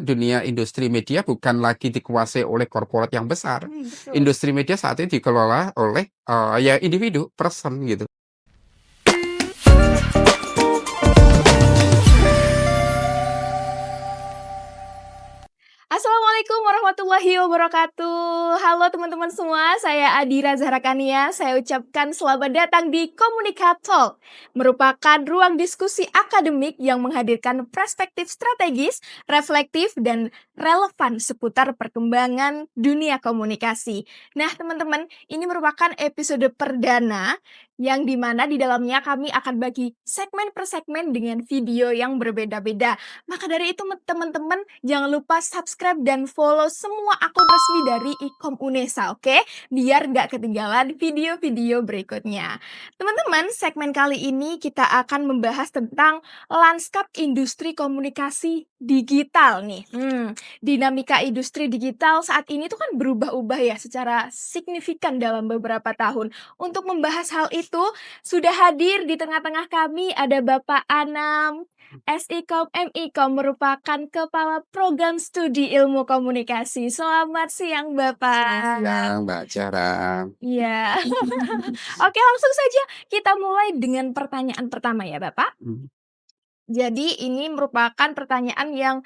dunia industri media bukan lagi dikuasai oleh korporat yang besar. Betul. Industri media saat ini dikelola oleh, ya individu, person gitu. Assalamualaikum warahmatullahi wabarakatuh. Halo teman-teman semua, saya Adira Zahrakania. Saya ucapkan selamat datang di Komunika Talk, merupakan ruang diskusi akademik yang menghadirkan perspektif strategis, reflektif, dan relevan seputar perkembangan dunia komunikasi. Nah, teman-teman, ini merupakan episode perdana yang dimana di dalamnya kami akan bagi segmen per segmen dengan video yang berbeda-beda. Maka dari itu teman-teman jangan lupa subscribe dan follow semua akun resmi dari Ikom Unesa, oke? Biar nggak ketinggalan video-video berikutnya. Teman-teman, segmen kali ini kita akan membahas tentang lanskap industri komunikasi digital nih. Dinamika industri digital saat ini tuh kan berubah-ubah ya secara signifikan dalam beberapa tahun. Untuk membahas hal itu, sudah hadir di tengah-tengah kami ada Bapak Anam, SIKOM MIKOM merupakan Kepala Program Studi Ilmu Komunikasi. Selamat siang, Bapak. Yang Mbak Cara. Iya. Oke, langsung saja kita mulai dengan pertanyaan pertama ya, Bapak. Mhm. Jadi ini merupakan pertanyaan yang,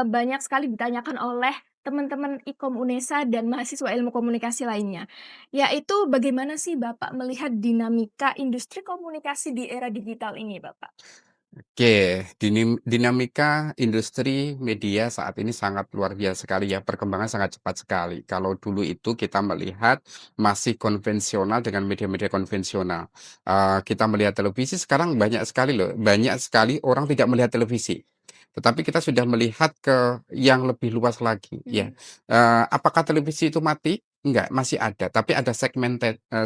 banyak sekali ditanyakan oleh teman-teman Ikom Unesa dan mahasiswa ilmu komunikasi lainnya, yaitu bagaimana sih Bapak melihat dinamika industri komunikasi di era digital ini, Bapak? Oke, dinamika industri media saat ini sangat luar biasa sekali ya, perkembangan sangat cepat sekali. Kalau dulu itu kita melihat masih konvensional dengan media-media konvensional. Kita melihat televisi sekarang banyak sekali loh, banyak sekali orang tidak melihat televisi. Tetapi kita sudah melihat ke yang lebih luas lagi ya. Apakah televisi itu mati? Enggak, masih ada, tapi ada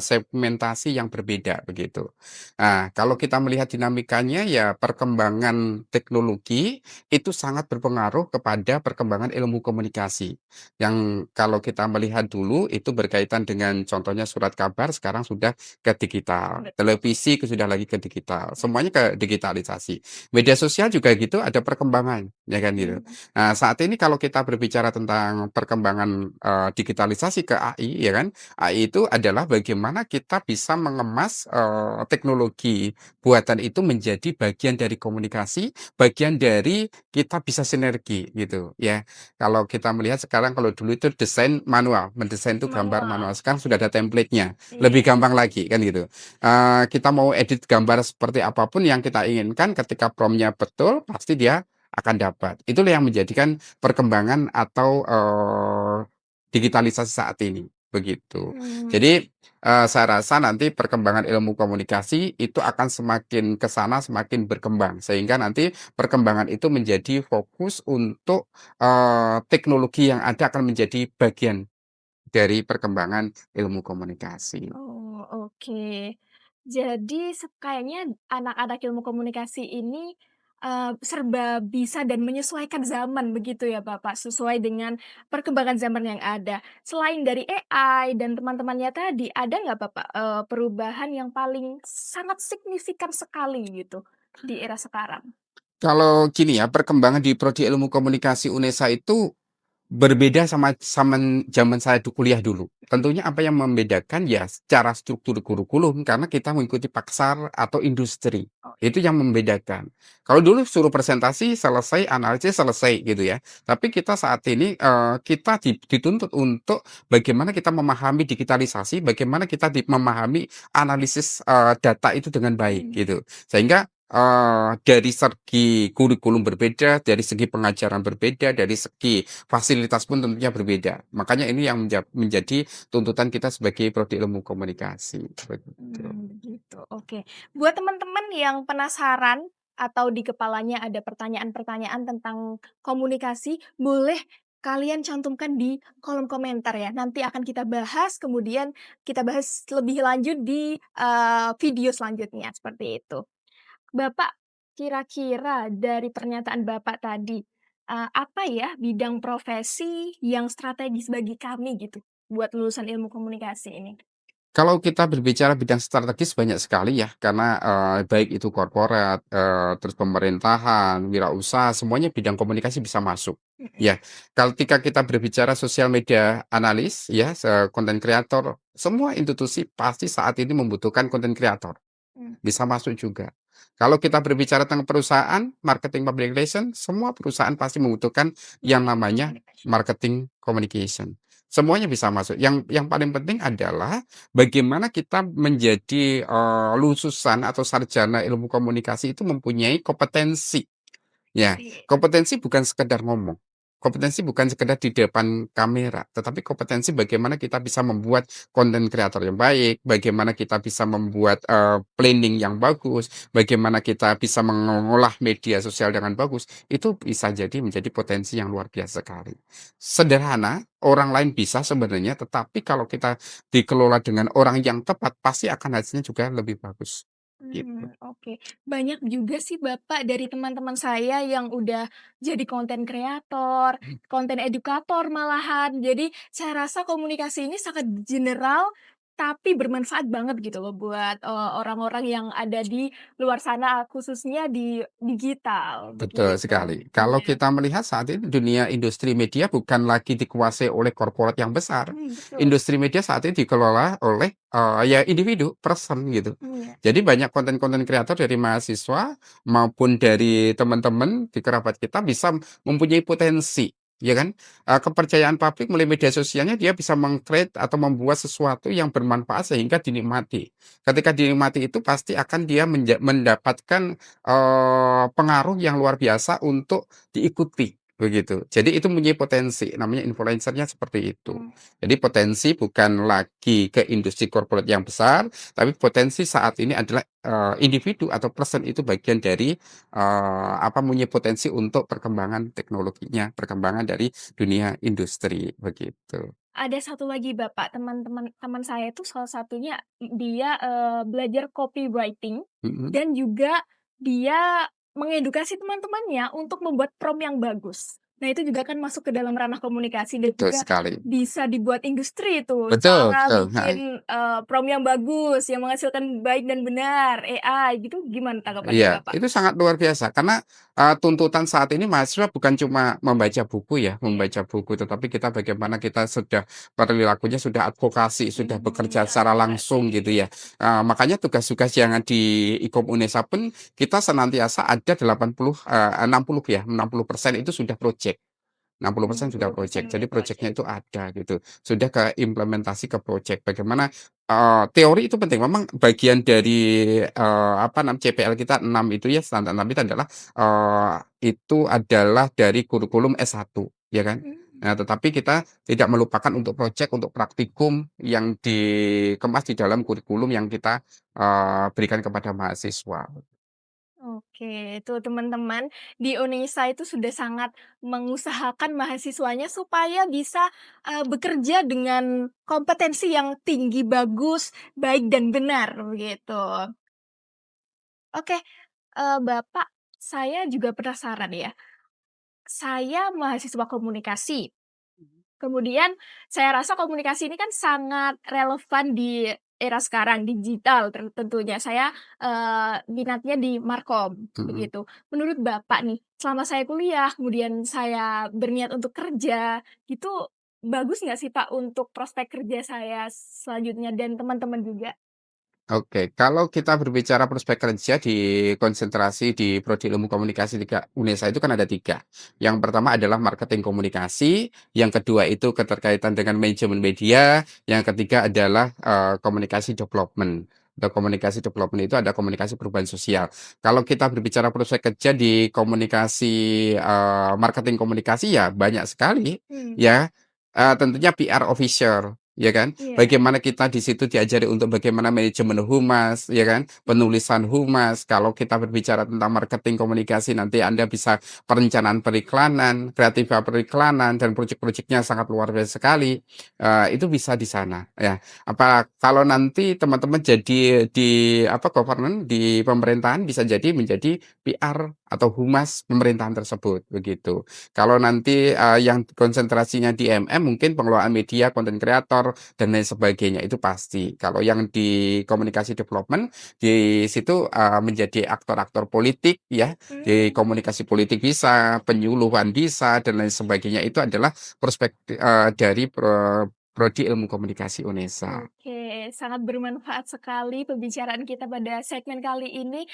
segmentasi yang berbeda begitu. Nah, kalau kita melihat dinamikanya ya perkembangan teknologi itu sangat berpengaruh kepada perkembangan ilmu komunikasi. Yang kalau kita melihat dulu itu berkaitan dengan contohnya surat kabar sekarang sudah ke digital, Betul. televisi sudah lagi ke digital, semuanya ke digitalisasi. Media sosial juga gitu ada perkembangan, ya kan gitu. Mmm. Nah, saat ini kalau kita berbicara tentang perkembangan, digitalisasi ke AI ya kan, AI itu adalah bagaimana kita bisa mengemas, teknologi buatan itu menjadi bagian dari komunikasi, bagian dari kita bisa sinergi gitu ya. Kalau kita melihat sekarang kalau dulu itu desain manual, mendesain itu gambar manual, Manual. sekarang sudah ada template-nya, lebih Iya. gampang lagi kan gitu. Kita mau edit gambar seperti apapun yang kita inginkan ketika prompt-nya betul, pasti dia akan dapat. Itulah yang menjadikan perkembangan atau, digitalisasi saat ini, begitu. Mmm. Jadi, saya rasa nanti perkembangan ilmu komunikasi itu akan semakin ke sana, semakin berkembang. Sehingga nanti perkembangan itu menjadi fokus untuk, teknologi yang ada akan menjadi bagian dari perkembangan ilmu komunikasi. Oh, oke. Jadi kayaknya anak-anak ilmu komunikasi ini, serba bisa dan menyesuaikan zaman begitu ya, Bapak? Sesuai dengan perkembangan zaman yang ada. Selain dari AI dan teman-temannya tadi, ada nggak Bapak, perubahan yang paling sangat signifikan sekali gitu di era sekarang? Kalau gini ya, perkembangan di prodi ilmu komunikasi UNESA itu berbeda sama zaman saya kuliah dulu. Tentunya apa yang membedakan ya secara struktur kurikulum karena kita mengikuti paksar atau industri. Itu Oke. yang membedakan. Kalau dulu suruh presentasi selesai, analisis selesai gitu ya. Tapi kita saat ini kita dituntut untuk bagaimana kita memahami digitalisasi, bagaimana kita memahami analisis data itu dengan baik Mmm. gitu. Sehingga dari segi kurikulum berbeda, dari segi pengajaran berbeda, dari segi fasilitas pun tentunya berbeda. Makanya ini yang menjadi tuntutan kita sebagai prodi ilmu komunikasi, begitu. Begitu, oke. Buat teman-teman yang penasaran atau di kepalanya ada pertanyaan-pertanyaan tentang komunikasi, boleh kalian cantumkan di kolom komentar ya. Nanti akan kita bahas, kemudian kita bahas lebih lanjut di, video selanjutnya, seperti itu. Bapak, kira-kira dari pernyataan Bapak tadi, apa ya bidang profesi yang strategis bagi kami gitu, buat lulusan ilmu komunikasi ini? Kalau kita berbicara bidang strategis banyak sekali ya, karena, baik itu korporat, terus pemerintahan, wirausaha, semuanya bidang komunikasi bisa masuk, Mhm. ya. Ketika kita berbicara sosial media analis ya, konten kreator, semua institusi pasti saat ini membutuhkan konten kreator. Mmm, Bisa masuk juga. Kalau kita berbicara tentang perusahaan, marketing public relation, semua perusahaan pasti membutuhkan yang marketing namanya communication. marketing communication. Semuanya bisa masuk. Yang paling penting adalah bagaimana kita menjadi, lulusan atau sarjana ilmu komunikasi itu mempunyai kompetensi. Ya, Oke. kompetensi bukan sekedar ngomong, kompetensi bukan sekedar di depan kamera, tetapi kompetensi bagaimana kita bisa membuat konten kreator yang baik, bagaimana kita bisa membuat, planning yang bagus, bagaimana kita bisa mengolah media sosial dengan bagus, itu bisa jadi menjadi potensi yang luar biasa sekali. Sederhana, orang lain bisa sebenarnya, tetapi kalau kita dikelola dengan orang yang tepat, pasti akan hasilnya juga lebih bagus, gitu. Oke. Banyak juga sih Bapak dari teman-teman saya yang udah jadi konten kreator, konten edukator malahan. Jadi saya rasa komunikasi ini sangat general, tapi bermanfaat banget gitu loh buat, orang-orang yang ada di luar sana, khususnya di digital, Betul begitu. sekali. Kalau Iya. kita melihat saat ini dunia industri media bukan lagi dikuasai oleh korporat yang besar. Betul. Industri media saat ini dikelola oleh, ya individu, person gitu. Iya. Jadi banyak konten-konten kreator dari mahasiswa maupun dari teman-teman di kerabat kita bisa mempunyai potensi, ya kan? Kepercayaan publik melalui media sosialnya dia bisa meng-create atau membuat sesuatu yang bermanfaat sehingga dinikmati. Ketika dinikmati itu pasti akan dia mendapatkan pengaruh yang luar biasa untuk diikuti, begitu. Jadi itu mempunyai potensi, namanya influencer-nya seperti itu. Mmm. Jadi potensi bukan lagi ke industri korporat yang besar, tapi potensi saat ini adalah, individu atau person itu bagian dari, mempunyai potensi untuk perkembangan teknologinya, perkembangan dari dunia industri, begitu. Ada satu lagi Bapak, teman saya itu salah satunya dia, belajar copywriting Mhm, dan juga dia mengedukasi teman-temannya untuk membuat prompt yang bagus. Nah, itu juga kan masuk ke dalam ranah komunikasi dan betul juga sekali. bisa dibuat industri itu, Betul cara betul, heeh. bikin, prompt yang bagus, yang menghasilkan baik dan benar, AI gitu gimana tanggapannya Iya, Bapak? itu sangat luar biasa karena, tuntutan saat ini mahasiswa bukan cuma membaca buku ya, Iya. membaca buku, tetapi kita bagaimana kita sudah perilakunya sudah advokasi, sudah bekerja secara Advokasi. langsung gitu ya. Makanya tugas-tugas yang di Ikom Unesa pun kita senantiasa ada 80, 60 ya, 60% itu sudah project. 60% sudah project. 60% Jadi udah projeknya project. itu ada gitu. Sudah ke implementasi ke project. Bagaimana, teori itu penting. Memang bagian dari, CPL kita 6 itu ya, standar 6 itu adalah, itu adalah dari kurikulum S1, ya kan. Mhm. Nah, tetapi kita tidak melupakan untuk project, untuk praktikum yang dikemas di dalam kurikulum yang kita, berikan kepada mahasiswa. Oke, itu teman-teman di Unesa itu sudah sangat mengusahakan mahasiswanya supaya bisa, bekerja dengan kompetensi yang tinggi, bagus, baik dan benar, begitu. Oke, Bapak, saya juga penasaran ya, saya mahasiswa komunikasi. Kemudian saya rasa komunikasi ini kan sangat relevan di era sekarang, digital tentunya. Saya, minatnya di Markom, Mhm. begitu. Menurut Bapak nih, selama saya kuliah, kemudian saya berniat untuk kerja, itu bagus nggak sih Pak untuk prospek kerja saya selanjutnya dan teman-teman juga? Oke, kalau kita berbicara prospek kerja di konsentrasi di Prodi Ilmu Komunikasi Unesa itu kan ada 3. Yang pertama adalah marketing komunikasi, yang kedua itu keterkaitan dengan manajemen media, yang ketiga adalah, komunikasi development. Untuk komunikasi development itu ada komunikasi perubahan sosial. Kalau kita berbicara prospek kerja di komunikasi, marketing komunikasi ya banyak sekali Hmm, ya, tentunya PR officer, ya kan? iya. Bagaimana kita di situ diajari untuk bagaimana manajemen humas, ya kan? Penulisan humas. Kalau kita berbicara tentang marketing komunikasi, nanti Anda bisa perencanaan periklanan, kreatif periklanan, dan proyek-proyeknya sangat luar biasa sekali. Itu bisa di sana, ya. Apa kalau nanti teman-teman jadi di government di pemerintahan bisa jadi menjadi PR atau humas pemerintahan tersebut, begitu. Kalau nanti, yang konsentrasinya di MM mungkin pengelolaan media, konten kreator, dan lain sebagainya itu pasti. Kalau yang di komunikasi development, di situ, menjadi aktor-aktor politik ya, di Mmm. komunikasi politik bisa, penyuluhan bisa, dan lain sebagainya itu adalah dari prodi ilmu komunikasi UNESA. Oke, sangat bermanfaat sekali pembicaraan kita pada segmen kali ini.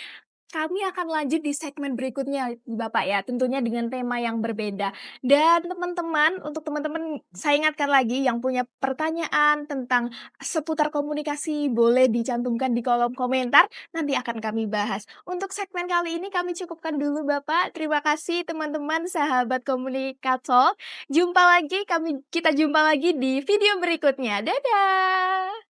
Kami akan lanjut di segmen berikutnya, Bapak ya, tentunya dengan tema yang berbeda. Dan teman-teman, untuk teman-teman saya ingatkan lagi yang punya pertanyaan tentang seputar komunikasi boleh dicantumkan di kolom komentar, nanti akan kami bahas. Untuk segmen kali ini kami cukupkan dulu Bapak. Terima kasih teman-teman sahabat komunikator. Kita jumpa lagi di video berikutnya. Dadah.